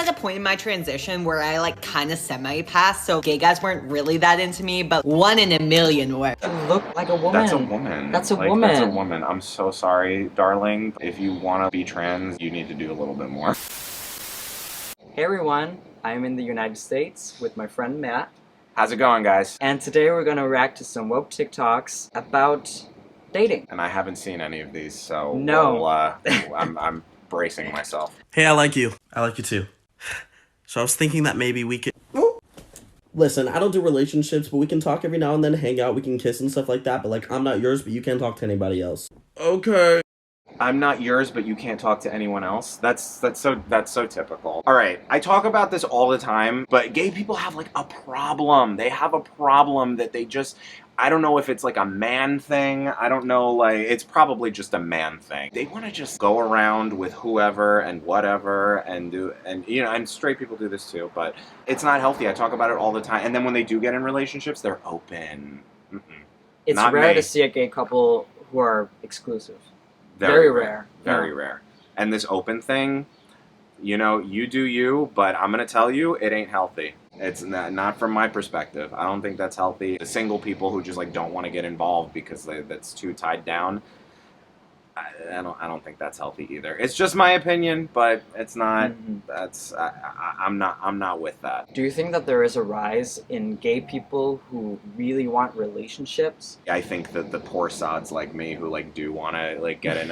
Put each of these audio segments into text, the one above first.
at a point in my transition where I like kind of semi-passed, so gay guys weren't really that into me, but 1 in a million were. You look like a woman. That's a woman. That's a like, woman. That's a woman. I'm so sorry, darling. If you want to be trans, you need to do a little bit more. Hey everyone, I'm in the United States with my friend Matt. How's it going, guys? And today we're gonna react to some woke TikToks about dating. And I haven't seen any of these, so No. I'm bracing myself. Hey, I like you. I like you too. So I was thinking that maybe we could... Listen, I don't do relationships, but we can talk every now and then, hang out, we can kiss and stuff like that, but like, I'm not yours, but you can't talk to anybody else. Okay. I'm not yours, but you can't talk to anyone else. That's so typical. All right, I talk about this all the time, but gay people have like a problem. They have a problem that they just, I don't know if it's like a man thing. I don't know, like, it's probably just a man thing. They want to just go around with whoever and whatever and do, and you know, and straight people do this too, but it's not healthy. I talk about it all the time. And then when they do get in relationships, they're open. It's Not rare me. to see a gay couple who are exclusive. Very rare. Very Yeah. rare. And this open thing, you know, you do you, but I'm going to tell you, it ain't healthy. It's not from my perspective. I don't think that's healthy. The single people who just like don't want to get involved because that's too tied down, I don't think that's healthy either. It's just my opinion, but it's not. That's I'm not with that. Do you think that there is a rise in gay people who really want relationships? I think that the poor sods like me who like do want to like get in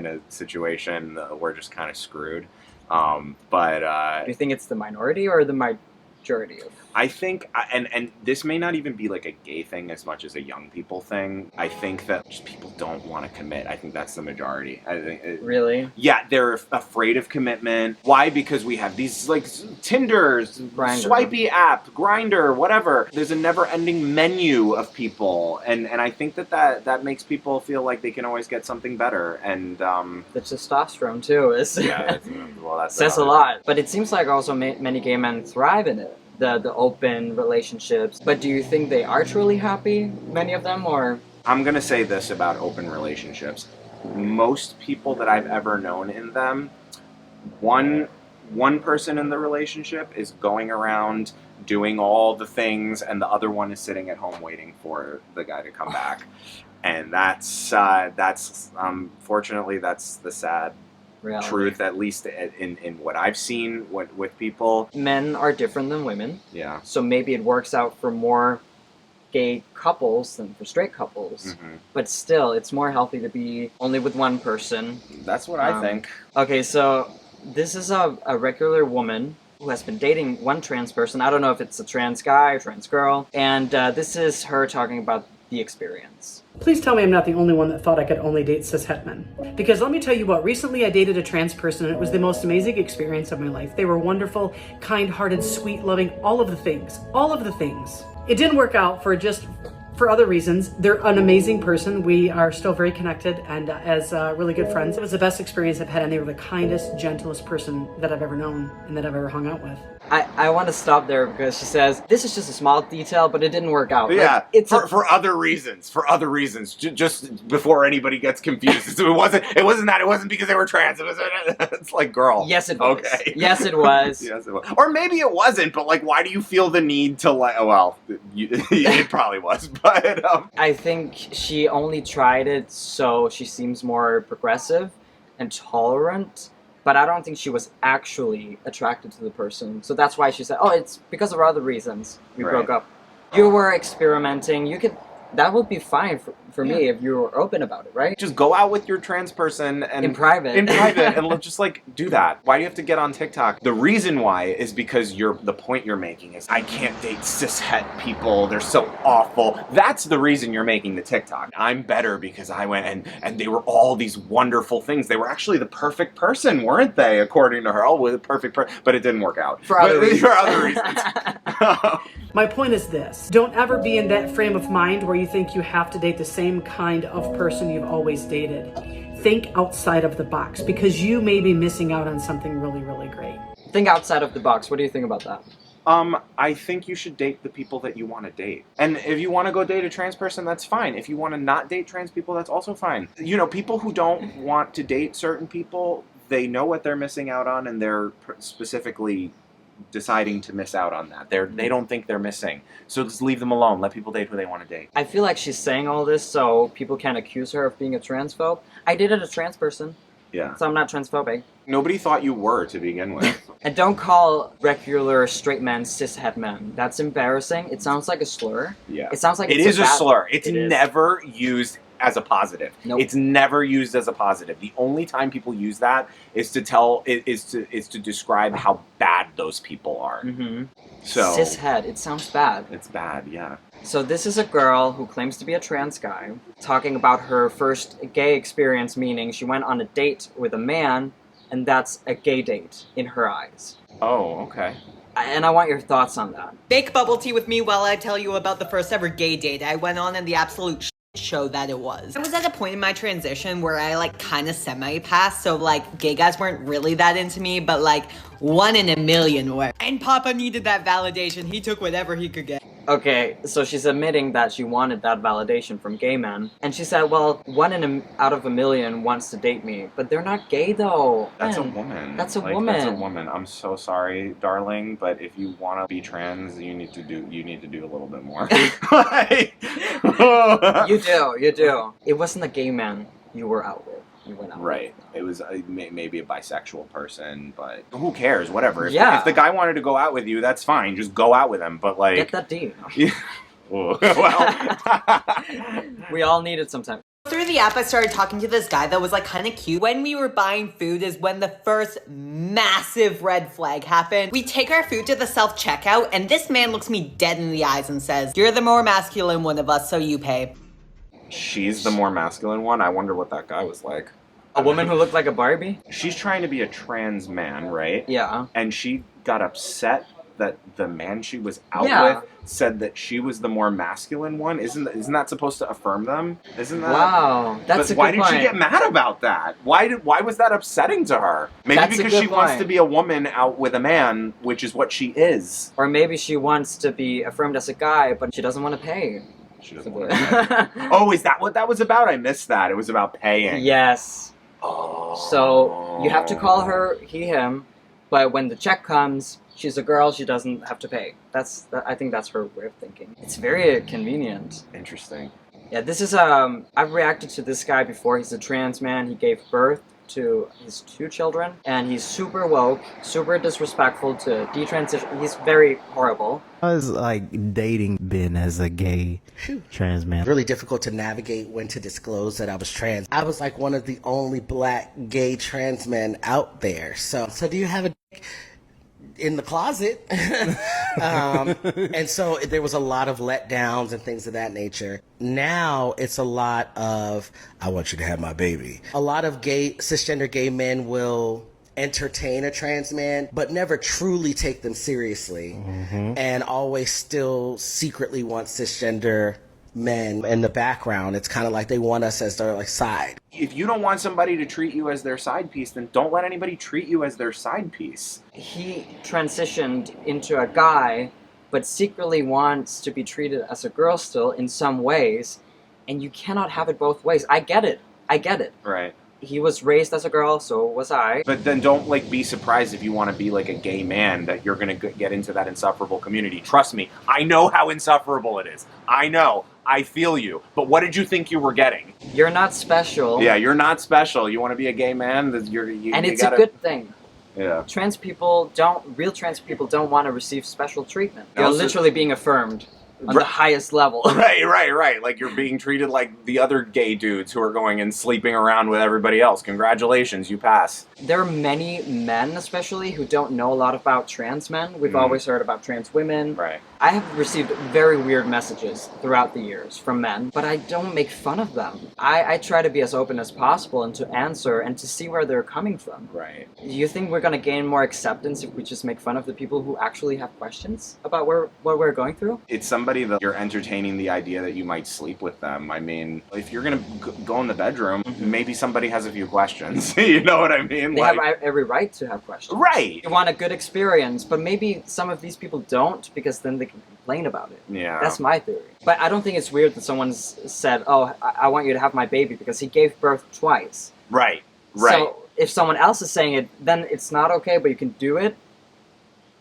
a situation, we're just kind of screwed. Do you think it's the minority or the majority of? I think, and this may not even be like a gay thing as much as a young people thing. I think that just people don't want to commit. I think that's the majority. I think Really? Yeah, they're afraid of commitment. Why? Because we have these like Tinders, Grindr. Swipey app, Grindr, whatever. There's a never-ending menu of people, and I think that makes people feel like they can always get something better. And The testosterone too is yeah, well, that's says a another- lot. But it seems like also many gay men thrive in it. The open relationships. But do you think they are truly happy, many of them, or? I'm gonna say this about open relationships. Most people that I've ever known in them, one person in the relationship is going around doing all the things, and the other one is sitting at home waiting for the guy to come back. And that's fortunately that's the sad Reality. truth, at least in what I've seen with people. Men are different than women, Yeah. so maybe it works out for more gay couples than for straight couples. But still, it's more healthy to be only with one person. That's what I think. Okay, so this is a regular woman who has been dating one trans person. I don't know if it's a trans guy or trans girl. And this is her talking about the experience. Please tell me I'm not the only one that thought I could only date cis-het men. Because let me tell you what, recently I dated a trans person and it was the most amazing experience of my life. They were wonderful, kind-hearted, sweet, loving, all of the things. All of the things. It didn't work out for other reasons. They're an amazing person. We are still very connected and as really good friends. It was the best experience I've had and they were the kindest, gentlest person that I've ever known and that I've ever hung out with. I want to stop there because she says, this is just a small detail, but it didn't work out. Yeah, Like, it's for other reasons. For other reasons. Just before anybody gets confused. So it wasn't because they were trans. It's like, girl. Yes, it was. Okay. Yes, it was. Yes, it was. Or maybe it wasn't, but like, why do you feel the need to like, oh, well, it probably was, but... I think she only tried it so she seems more progressive and tolerant. But I don't think she was actually attracted to the person. So that's why she said, oh, it's because of other reasons we broke up. You were experimenting. That would be fine for me if you were open about it, right? Just go out with your trans person and in private. And let's just like do that. Why do you have to get on TikTok? The reason why is because the point you're making is I can't date cis-het people. They're so awful. That's the reason you're making the TikTok. I'm better because I went and they were all these wonderful things. They were actually the perfect person, weren't they? According to her, oh, with a perfect person, but it didn't work out for other reasons. For other reasons. My point is this. Don't ever be in that frame of mind where you think you have to date the same kind of person you've always dated. Think outside of the box because you may be missing out on something really, really great. Think outside of the box. What do you think about that? I think you should date the people that you want to date. And if you want to go date a trans person, that's fine. If you want to not date trans people, that's also fine. You know, people who don't want to date certain people, they know what they're missing out on, and they're specifically deciding to miss out on that. They don't think they're missing. So just leave them alone. Let people date who they want to date. I feel like she's saying all this so people can't accuse her of being a transphobe. I dated a trans person, Yeah. so I'm not transphobic. Nobody thought you were to begin with. And don't call regular straight men cishet men. That's embarrassing. It sounds like a slur. Yeah. It sounds like It it's is a slur. It's It is. never used as a positive. Nope. It's never used as a positive. The only time people use that is to describe how bad those people are. Mm-hmm. So Cishet. It sounds bad. it's bad, yeah. So this is a girl who claims to be a trans guy, talking about her first gay experience, meaning she went on a date with a man, and that's a gay date in her eyes. Oh, okay. And I want your thoughts on that. Bake bubble tea with me while I tell you about the first ever gay date I went on and the absolute show that it was. I was at a point in my transition where I like kind of semi-passed, so like gay guys weren't really that into me, but like 1 in a million were. And Papa needed that validation. He took whatever he could get. Okay, so she's admitting that she wanted that validation from gay men. And she said, well, 1 out of a million wants to date me, but they're not gay though. That's a Man, woman. That's a Like, woman. That's a woman. I'm so sorry, darling, but if you want to be trans, you need to do a little bit more. You do. It wasn't a gay man you were out with. You went out Right. with. It was maybe a bisexual person, but who cares? Whatever. Yeah. If the guy wanted to go out with you, that's fine. Just go out with him. But like, Get that D. well, We all need it sometimes. Through the app, I started talking to this guy that was like kind of cute. When we were buying food is when the first massive red flag happened. We take our food to the self-checkout and this man looks me dead in the eyes and says, "You're the more masculine one of us, so you pay." she's the more masculine one. I wonder what that guy was like. A woman who looked like a Barbie? She's trying to be a trans man, right? Yeah. And she got upset that the man she was out Yeah. with said that she was the more masculine one. Isn't that supposed to affirm them? Isn't that? Wow. That's But a why good did point. she get mad about that? Why was that upsetting to her? Maybe That's a because good she wants point. to be a woman out with a man, which is what she is. Or maybe she wants to be affirmed as a guy, but she doesn't want to pay. She doesn't want to. Oh, is that what that was about? I missed that. It was about paying. Yes. Oh. So you have to call her he, him, but when the check comes, she's a girl, she doesn't have to pay. I think that's her way of thinking. It's very convenient. Interesting. Yeah, this is, I've reacted to this guy before. He's a trans man. He gave birth to his 2 children, and he's super woke, super disrespectful to detransition. He's very horrible. I was like dating Ben as a gay trans man. Really difficult to navigate when to disclose that I was trans. I was like one of the only black gay trans men out there. So do you have a dick in the closet? And so there was a lot of letdowns and things of that nature. Now it's a lot of, I want you to have my baby. A lot of cisgender gay men will entertain a trans man, but never truly take them seriously, and always still secretly want cisgender men in the background. It's kind of like they want us as their like side. If you don't want somebody to treat you as their side piece, then don't let anybody treat you as their side piece. He transitioned into a guy, but secretly wants to be treated as a girl still in some ways, and you cannot have it both ways. I get it. Right. He was raised as a girl, so was I. But then don't like be surprised if you want to be like a gay man that you're going to get into that insufferable community. Trust me, I know how insufferable it is. I know. I feel you. But what did you think you were getting? You're not special. Yeah, you're not special. You want to be a gay man? And it's a good thing. Yeah. Real trans people don't want to receive special treatment. You're Also- literally being affirmed on the highest level. Right. Like you're being treated like the other gay dudes who are going and sleeping around with everybody else. Congratulations, you pass. There are many men, especially, who don't know a lot about trans men. We've always heard about trans women. Right. I have received very weird messages throughout the years from men, but I don't make fun of them. I try to be as open as possible and to answer and to see where they're coming from. Right. Do you think we're going to gain more acceptance if we just make fun of the people who actually have questions about what we're going through? It's somebody that you're entertaining the idea that you might sleep with them. I mean, if you're going to go in the bedroom, maybe somebody has a few questions. You know what I mean? They have every right to have questions. Right. You want a good experience, but maybe some of these people don't, because then they can complain about it. Yeah. That's my theory. But I don't think it's weird that someone's said, oh, I want you to have my baby because he gave birth twice. Right. So if someone else is saying it, then it's not okay, but you can do it.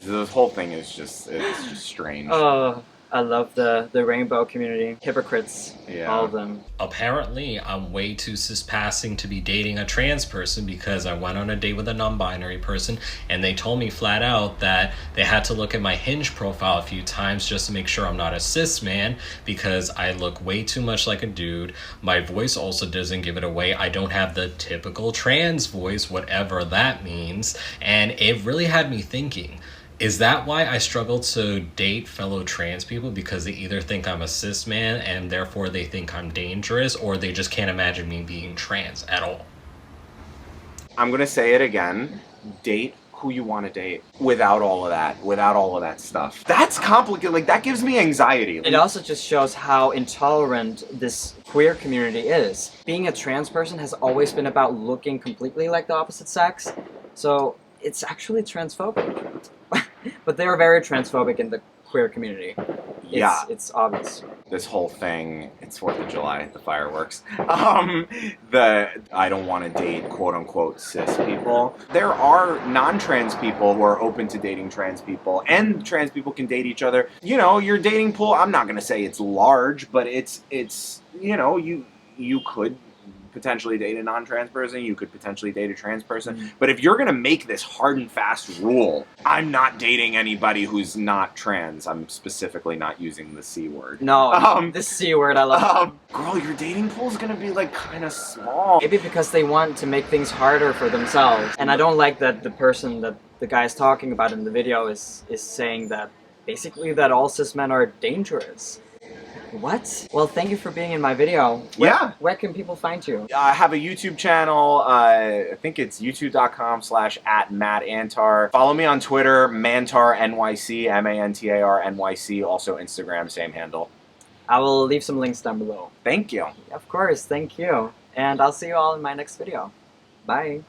This whole thing is just strange. Oh, I love the rainbow community. Hypocrites. Yeah. All of them. Apparently, I'm way too cis-passing to be dating a trans person because I went on a date with a non-binary person and they told me flat out that they had to look at my Hinge profile a few times just to make sure I'm not a cis man because I look way too much like a dude. My voice also doesn't give it away. I don't have the typical trans voice, whatever that means. And it really had me thinking, is that why I struggle to date fellow trans people? Because they either think I'm a cis man and therefore they think I'm dangerous, or they just can't imagine me being trans at all. I'm gonna say it again. Date who you want to date without all of that stuff. That's complicated. Like, that gives me anxiety. It also just shows how intolerant this queer community is. Being a trans person has always been about looking completely like the opposite sex, so it's actually transphobic. But they're very transphobic in the queer community. It's obvious. This whole thing, it's 4th of July, the fireworks. I don't want to date quote-unquote cis people. There are non-trans people who are open to dating trans people, and trans people can date each other. You know, your dating pool, I'm not going to say it's large, but it's you know, you could potentially date a non-trans person, you could potentially date a trans person, but if you're gonna make this hard and fast rule, I'm not dating anybody who's not trans. I'm specifically not using the C word. No, the C word, I love girl, your dating pool's gonna be like kind of small. Maybe because they want to make things harder for themselves. And I don't like that the person that the guy is talking about in the video is saying that basically that all cis men are dangerous. What? Well, thank you for being in my video. Where can people find you? I have a YouTube channel. I think it's youtube.com/@MattAntar. Follow me on Twitter, MantarNYC, MANTARNYC. Also Instagram, same handle. I will leave some links down below. Thank you. Of course, thank you. And I'll see you all in my next video. Bye.